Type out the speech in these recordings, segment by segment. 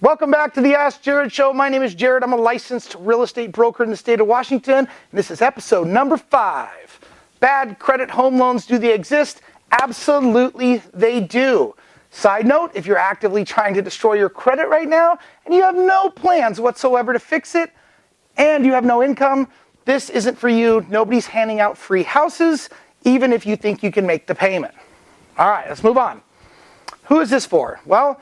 Welcome back to the Ask Jared Show. My name is Jared. I'm a licensed real estate broker in the state of Washington. And this is episode number 5. Bad credit home loans, do they exist? Absolutely they do. Side note, if you're actively trying to destroy your credit right now and you have no plans whatsoever to fix it and you have no income, this isn't for you. Nobody's handing out free houses, even if you think you can make the payment. All right, let's move on. Who is this for? Well,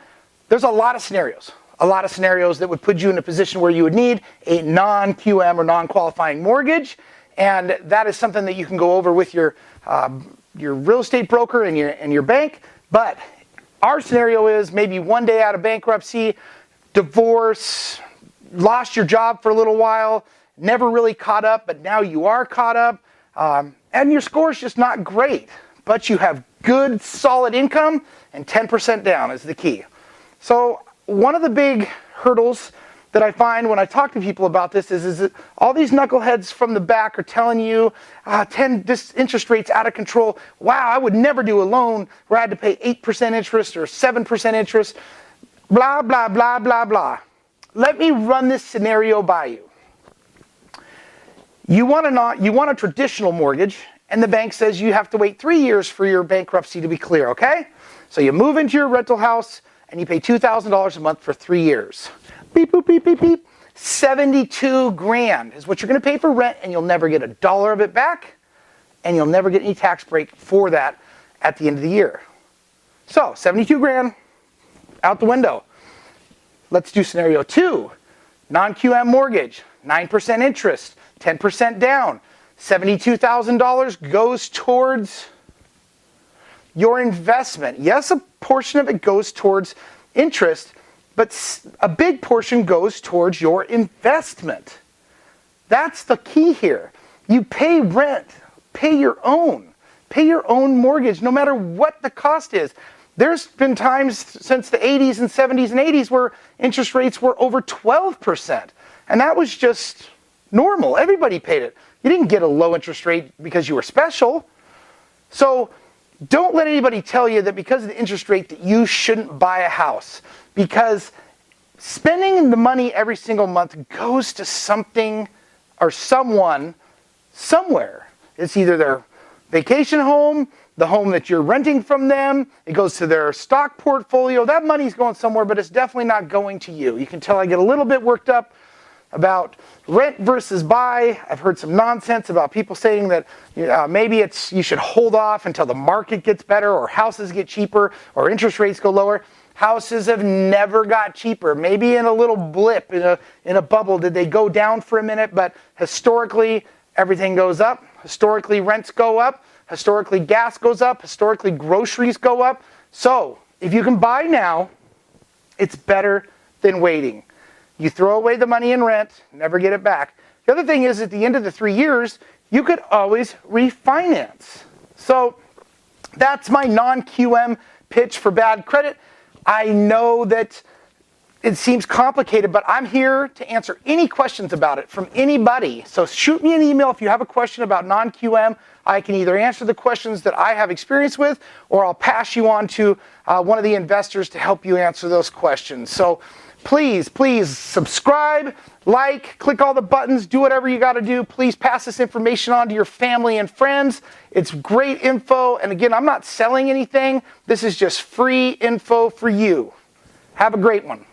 there's a lot of scenarios. A lot of scenarios that would put you in a position where you would need a non-QM or non-qualifying mortgage, and that is something that you can go over with your real estate broker and your bank. But our scenario is maybe one day out of bankruptcy, divorce, lost your job for a little while, never really caught up, but now you are caught up, and your score is just not great, but you have good, solid income, and 10% down is the key. So one of the big hurdles that I find when I talk to people about this is that all these knuckleheads from the back are telling you, this interest rate's out of control. Wow, I would never do a loan where I had to pay 8% interest or 7% interest, blah, blah, blah, blah, blah. Let me run this scenario by you. You want a traditional mortgage, and the bank says you have to wait 3 years for your bankruptcy to be clear, okay? So you move into your rental house, and you pay $2,000 a month for 3 years. Beep, boop, beep, beep, beep. 72 grand is what you're going to pay for rent, and you'll never get a dollar of it back, and you'll never get any tax break for that at the end of the year. So 72 grand out the window. Let's do scenario 2. Non-QM mortgage, 9% interest, 10% down. $72,000 goes towards your investment. Yes, a portion of it goes towards interest, but a big portion goes towards your investment. That's the key here. You pay rent, pay your own mortgage, no matter what the cost is. There's been times since the 80s and 70s and 80s where interest rates were over 12%, and that was just normal. Everybody paid it. You didn't get a low interest rate because you were special. So don't let anybody tell you that because of the interest rate that you shouldn't buy a house, because spending the money every single month goes to something or someone somewhere. It's either their vacation home, the home that you're renting from them, it goes to their stock portfolio. That money's going somewhere, but it's definitely not going to you. You can tell I get a little bit worked up about rent versus buy. I've heard some nonsense about people saying that maybe you should hold off until the market gets better or houses get cheaper or interest rates go lower. Houses have never got cheaper. Maybe in a little blip, in a bubble, did they go down for a minute, but historically everything goes up. Historically rents go up. Historically gas goes up. Historically groceries go up. So if you can buy now, it's better than waiting. You throw away the money in rent, never get it back. The other thing is at the end of the 3 years, you could always refinance. So that's my non-QM pitch for bad credit. I know that it seems complicated, but I'm here to answer any questions about it from anybody. So shoot me an email if you have a question about non-QM. I can either answer the questions that I have experience with, or I'll pass you on to one of the investors to help you answer those questions. So please subscribe, like, click all the buttons, do whatever you got to do. Please pass this information on to your family and friends. It's great info. And again, I'm not selling anything. This is just free info for you. Have a great one.